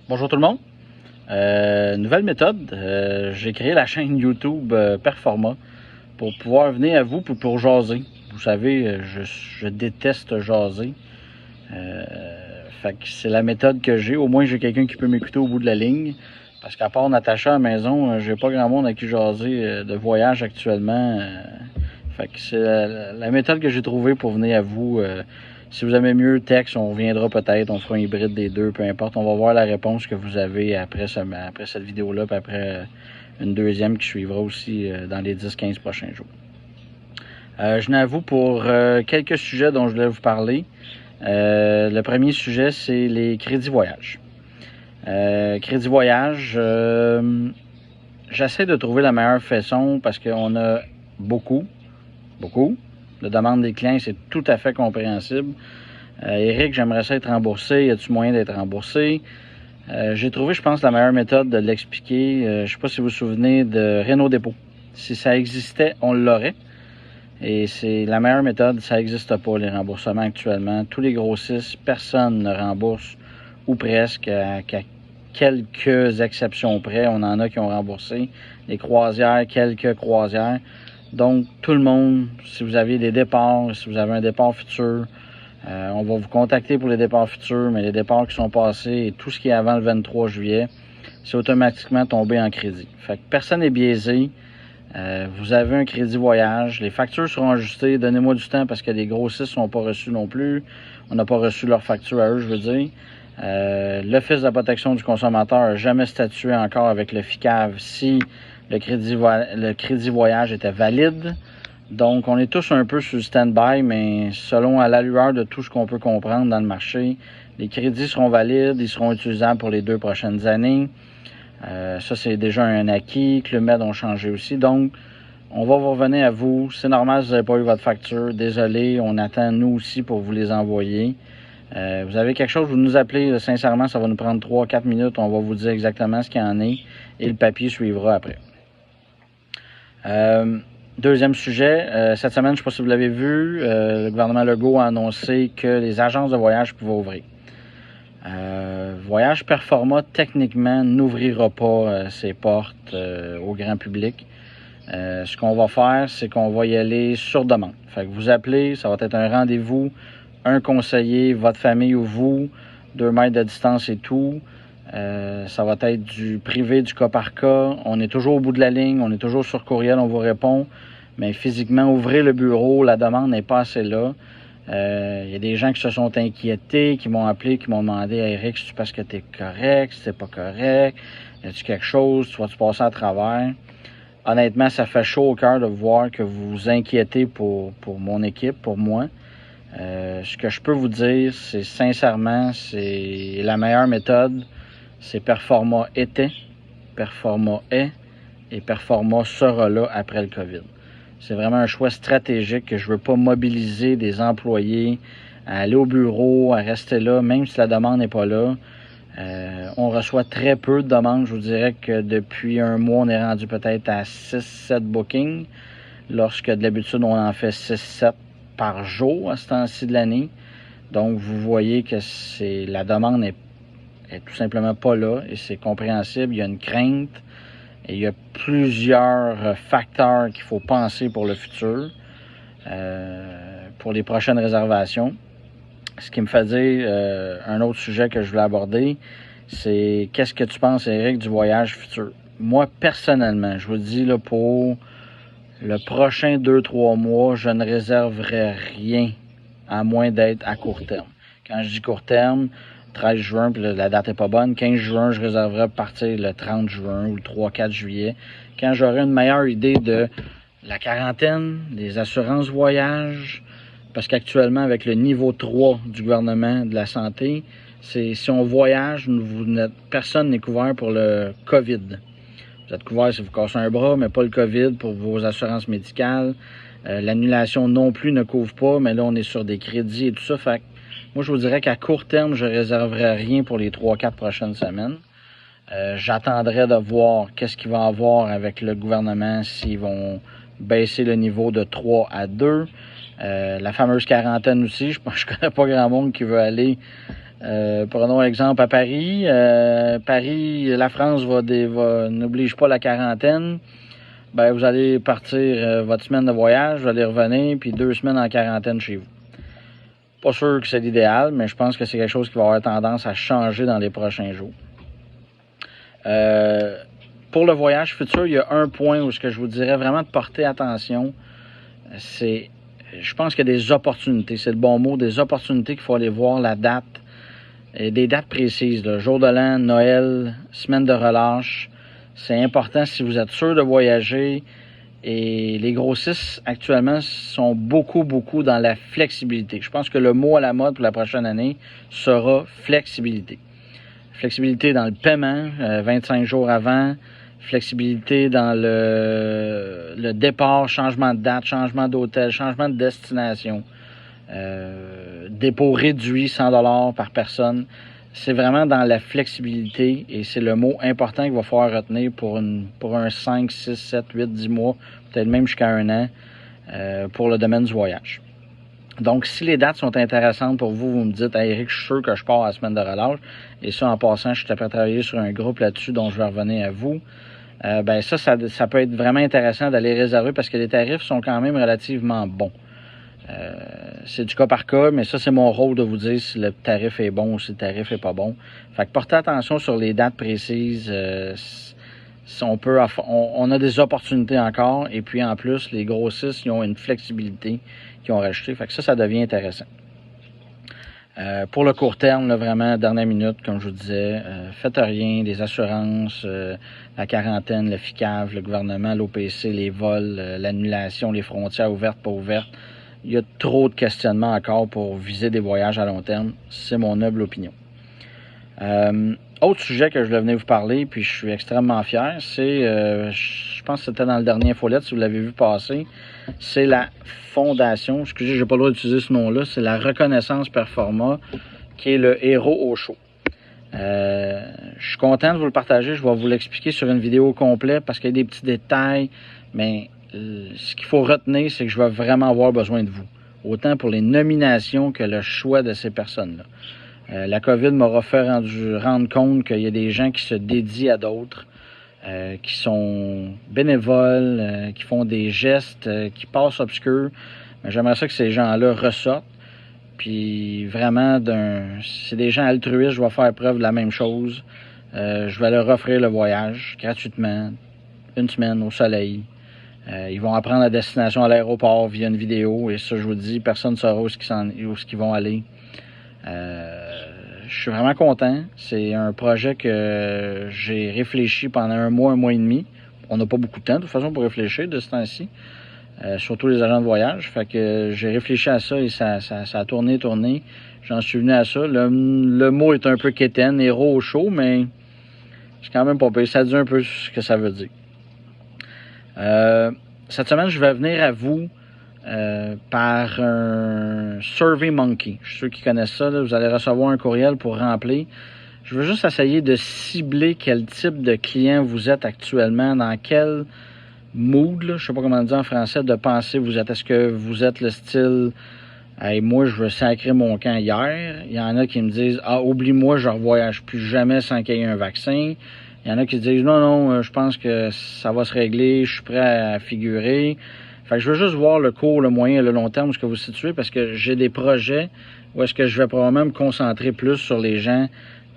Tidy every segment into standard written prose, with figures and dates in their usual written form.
Bonjour tout le monde. Nouvelle méthode. J'ai créé la chaîne YouTube Performa pour pouvoir venir à vous pour jaser. Vous savez, je déteste jaser. Fait que c'est la méthode que j'ai. Au moins, j'ai quelqu'un qui peut m'écouter au bout de la ligne. Parce qu'à part Natacha à la maison, j'ai pas grand monde à qui jaser de voyage actuellement. Fait que c'est la méthode que j'ai trouvée pour venir à vous. Si vous aimez mieux texte, on reviendra peut-être, on fera un hybride des deux, peu importe. On va voir la réponse que vous avez après cette vidéo-là, puis après une deuxième qui suivra aussi dans les 10-15 prochains jours. Je venais à vous pour quelques sujets dont je voulais vous parler. Le premier sujet, c'est les crédits voyage. Crédit voyage, j'essaie de trouver la meilleure façon parce qu'on a beaucoup de demandes des clients, c'est tout à fait compréhensible. Eric, j'aimerais ça être remboursé. Y a-t-il moyen d'être remboursé? J'ai trouvé, je pense, la meilleure méthode de l'expliquer. Je ne sais pas si vous vous souvenez de Renault Dépôt. Si ça existait, on l'aurait. Et c'est la meilleure méthode. Ça n'existe pas, les remboursements actuellement. Tous les grossistes, personne ne rembourse, ou presque, qu'à quelques exceptions près. On en a qui ont remboursé. Les croisières, quelques croisières. Donc, tout le monde, si vous avez des départs, si vous avez un départ futur, on va vous contacter pour les départs futurs, mais les départs qui sont passés et tout ce qui est avant le 23 juillet, c'est automatiquement tombé en crédit. Fait que personne n'est biaisé. Vous avez un crédit voyage. Les factures seront ajustées. Donnez-moi du temps parce que les grossistes ne sont pas reçus non plus. On n'a pas reçu leur facture à eux, je veux dire. L'Office de la protection du consommateur n'a jamais statué encore avec le FICAV si le crédit voyage était valide. Donc, on est tous un peu sur le stand-by, mais selon à la lueur de tout ce qu'on peut comprendre dans le marché, les crédits seront valides, ils seront utilisables pour les 2 prochaines années. Ça, c'est déjà un acquis. Club Med ont changé aussi. Donc, on va vous revenir à vous. C'est normal si vous n'avez pas eu votre facture. Désolé, on attend nous aussi pour vous les envoyer. Vous avez quelque chose, vous nous appelez. Sincèrement, ça va nous prendre 3-4 minutes. On va vous dire exactement ce qu'il y en est et le papier suivra après. Deuxième sujet, cette semaine, je ne sais pas si vous l'avez vu, le gouvernement Legault a annoncé que les agences de voyage pouvaient ouvrir. Voyage Performa, techniquement, n'ouvrira pas ses portes au grand public. Ce qu'on va faire, c'est qu'on va y aller sur demande. Fait que vous appelez, ça va être un rendez-vous, un conseiller, votre famille ou vous, 2 mètres de distance et tout. Ça va être du privé, du cas par cas. On est toujours au bout de la ligne, on est toujours sur courriel, on vous répond. Mais physiquement, ouvrez le bureau, la demande n'est pas assez là. Il y a des gens qui se sont inquiétés, qui m'ont appelé, qui m'ont demandé « Eric, c'est-tu parce que tu es correct, si c'est pas correct? Y a-tu quelque chose? Tu vas-tu passer à travers? » Honnêtement, ça fait chaud au cœur de voir que vous vous inquiétez pour mon équipe, pour moi. Ce que je peux vous dire, c'est sincèrement, c'est la meilleure méthode. C'est Performa était, Performa est et Performa sera là après le COVID. C'est vraiment un choix stratégique que je ne veux pas mobiliser des employés à aller au bureau, à rester là, même si la demande n'est pas là. On reçoit très peu de demandes. Je vous dirais que depuis un mois, on est rendu peut-être à 6-7 bookings, lorsque de l'habitude, on en fait 6-7 par jour à ce temps-ci de l'année. Donc, vous voyez que la demande est tout simplement pas là et c'est compréhensible. Il y a une crainte et il y a plusieurs facteurs qu'il faut penser pour le futur, pour les prochaines réservations. Ce qui me fait dire un autre sujet que je voulais aborder, c'est qu'est-ce que tu penses, Eric, du voyage futur? Moi, personnellement, je vous dis là, pour le prochain 2-3 mois, je ne réserverai rien à moins d'être à court terme. Quand je dis court terme, 13 juin, puis la date n'est pas bonne. 15 juin, je réserverai à partir le 30 juin ou le 3-4 juillet. Quand j'aurai une meilleure idée de la quarantaine, des assurances voyage, parce qu'actuellement, avec le niveau 3 du gouvernement de la santé, c'est si on voyage, personne n'est couvert pour le COVID. Vous êtes couvert si vous cassez un bras, mais pas le COVID pour vos assurances médicales. L'annulation non plus ne couvre pas, mais là, on est sur des crédits et tout ça. Fait que moi, je vous dirais qu'à court terme, je ne réserverai rien pour les 3-4 prochaines semaines. J'attendrai de voir qu'est-ce qu'il va y avoir avec le gouvernement, s'ils vont baisser le niveau de 3 à 2. La fameuse quarantaine aussi, je connais pas grand monde qui veut aller Prenons exemple à Paris. Paris, la France n'oblige pas la quarantaine. Ben, vous allez partir votre semaine de voyage, vous allez revenir, puis 2 semaines en quarantaine chez vous. Pas sûr que c'est l'idéal, mais je pense que c'est quelque chose qui va avoir tendance à changer dans les prochains jours. Pour le voyage futur, il y a un point où ce que je vous dirais vraiment de porter attention, c'est, je pense qu'il y a des opportunités, c'est le bon mot, des opportunités qu'il faut aller voir la date, et des dates précises, là, jour de l'an, Noël, semaine de relâche. C'est important si vous êtes sûr de voyager. Et les grossistes, actuellement, sont beaucoup dans la flexibilité. Je pense que le mot à la mode pour la prochaine année sera flexibilité. Flexibilité dans le paiement, 25 jours avant. Flexibilité dans le départ, changement de date, changement d'hôtel, changement de destination. Dépôt réduit, 100$ par personne. C'est vraiment dans la flexibilité et c'est le mot important qu'il va falloir retenir pour un 5, 6, 7, 8, 10 mois, peut-être même jusqu'à 1 an pour le domaine du voyage. Donc, si les dates sont intéressantes pour vous, vous me dites, hey, Eric, je suis sûr que je pars à la semaine de relâche. Et ça, en passant, je suis prêt à travailler sur un groupe là-dessus dont je vais revenir à vous. Ben ça peut être vraiment intéressant d'aller réserver parce que les tarifs sont quand même relativement bons. C'est du cas par cas, mais ça, c'est mon rôle de vous dire si le tarif est bon ou si le tarif est pas bon. Fait que portez attention sur les dates précises. Si on a des opportunités encore. Et puis, en plus, les grossistes, ils ont une flexibilité qu'ils ont rajouté. Fait que ça devient intéressant. Pour le court terme, là, vraiment, dernière minute, comme je vous disais, faites rien, les assurances, la quarantaine, le FICAV, le gouvernement, l'OPC, les vols, l'annulation, les frontières ouvertes, pas ouvertes. Il y a trop de questionnements encore pour viser des voyages à long terme. C'est mon humble opinion. Autre sujet que je voulais venir vous parler, puis je suis extrêmement fier, c'est, je pense que c'était dans le dernier infolette, si vous l'avez vu passer, c'est la fondation, excusez, j'ai pas le droit d'utiliser ce nom-là, c'est la Reconnaissance Performa, qui est le héros au show. Je suis content de vous le partager, je vais vous l'expliquer sur une vidéo complète parce qu'il y a des petits détails, mais ce qu'il faut retenir, c'est que je vais vraiment avoir besoin de vous, autant pour les nominations que le choix de ces personnes-là. La COVID m'aura fait rendre compte qu'il y a des gens qui se dédient à d'autres, qui sont bénévoles, qui font des gestes, qui passent obscurs. J'aimerais ça que ces gens-là ressortent. Puis vraiment, c'est des gens altruistes, je vais faire preuve de la même chose. Je vais leur offrir le voyage gratuitement, 1 semaine au soleil. Ils vont apprendre la destination à l'aéroport via une vidéo. Et ça, je vous dis, personne ne saura où ils vont aller. Je suis vraiment content. C'est un projet que j'ai réfléchi pendant 1 mois et demi. On n'a pas beaucoup de temps, de toute façon, pour réfléchir de ce temps-ci. Surtout les agents de voyage. Fait que j'ai réfléchi à ça et ça a tourné. J'en suis venu à ça. Le mot est un peu quétaine, héros au show, mais c'est quand même pas pire. Ça dit un peu ce que ça veut dire. Cette semaine, je vais venir à vous par un SurveyMonkey. Je suis sûr qu'ils connaissent ça. Là, vous allez recevoir un courriel pour remplir. Je veux juste essayer de cibler quel type de client vous êtes actuellement, dans quel mood, là, je ne sais pas comment dire en français, de penser vous êtes. Est-ce que vous êtes le style hey, moi, je veux sacrer mon camp hier. Il y en a qui me disent ah, oublie-moi, je ne revoyage plus jamais sans qu'il y ait un vaccin. Il y en a qui disent non, je pense que ça va se régler, je suis prêt à figurer. Fait que je veux juste voir le court, le moyen et le long terme où ce que vous situez parce que j'ai des projets où est-ce que je vais probablement me concentrer plus sur les gens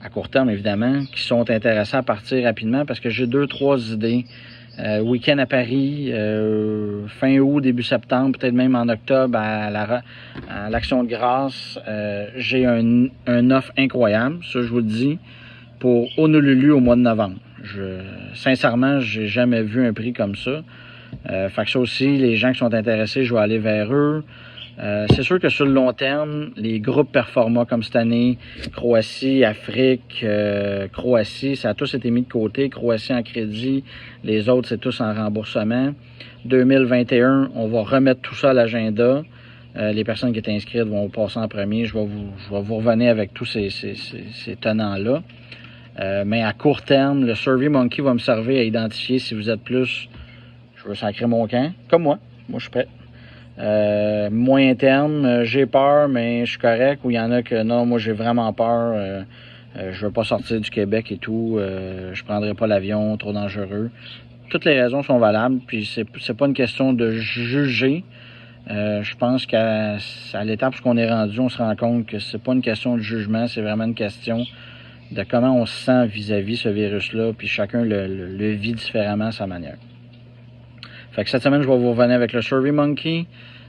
à court terme, évidemment, qui sont intéressés à partir rapidement parce que j'ai 2-3 idées. Week-end à Paris, fin août, début septembre, peut-être même en octobre à l'Action de grâce. J'ai un offre incroyable, ça je vous le dis, pour Honolulu au mois de novembre. Sincèrement, j'ai jamais vu un prix comme ça. Fait que ça aussi, les gens qui sont intéressés, je vais aller vers eux. C'est sûr que sur le long terme, les groupes performants comme cette année, Croatie, Afrique, Croatie, ça a tous été mis de côté. Croatie en crédit, les autres, c'est tous en remboursement. 2021, on va remettre tout ça à l'agenda. Les personnes qui étaient inscrites vont passer en premier. Je vais vous revenir avec tous ces tenants-là. Mais à court terme, le SurveyMonkey va me servir à identifier si vous êtes plus, je veux sacrer mon camp, comme moi. Moi, je suis prêt. Moyen terme, j'ai peur, mais je suis correct. Ou il y en a que non, moi j'ai vraiment peur. Je veux pas sortir du Québec et tout. Je prendrai pas l'avion, trop dangereux. Toutes les raisons sont valables, puis c'est pas une question de juger. Je pense qu'à l'étape où on est rendu, on se rend compte que c'est pas une question de jugement, c'est vraiment une question de comment on se sent vis-à-vis ce virus-là, puis chacun le vit différemment à sa manière. Fait que cette semaine, je vais vous revenir avec le SurveyMonkey.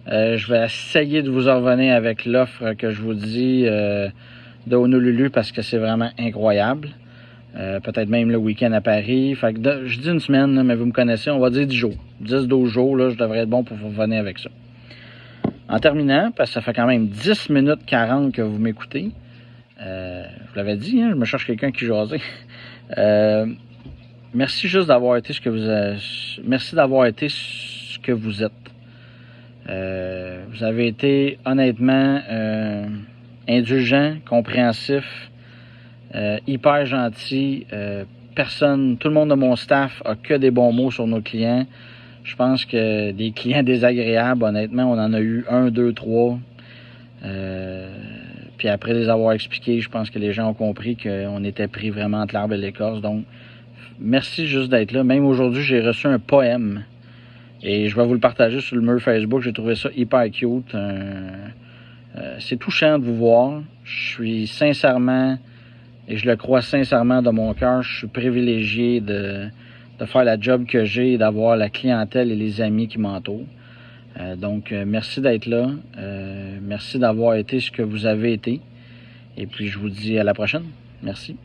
Je vais essayer de vous en revenir avec l'offre que je vous dis de Honolulu parce que c'est vraiment incroyable. Peut-être même le week-end à Paris. Fait que je dis une semaine, là, mais vous me connaissez, on va dire 10 jours. 10-12 jours, là, je devrais être bon pour vous revenir avec ça. En terminant, parce que ça fait quand même 10 minutes 40 que vous m'écoutez, je vous l'avais dit, hein, je me cherche quelqu'un qui jasait. Merci juste d'avoir été ce que vous merci d'avoir été ce que vous êtes. Vous avez été honnêtement indulgent, compréhensif, hyper gentil. Tout le monde de mon staff a que des bons mots sur nos clients. Je pense que des clients désagréables, honnêtement, on en a eu 1, 2, 3. Puis après les avoir expliqués, je pense que les gens ont compris qu'on était pris vraiment entre l'arbre et l'écorce. Donc, merci juste d'être là. Même aujourd'hui, j'ai reçu un poème. Et je vais vous le partager sur le mur Facebook. J'ai trouvé ça hyper cute. C'est touchant de vous voir. Je suis sincèrement, et je le crois sincèrement de mon cœur, je suis privilégié de faire la job que j'ai et d'avoir la clientèle et les amis qui m'entourent. Donc, merci d'être là. Merci d'avoir été ce que vous avez été. Et puis, je vous dis à la prochaine. Merci.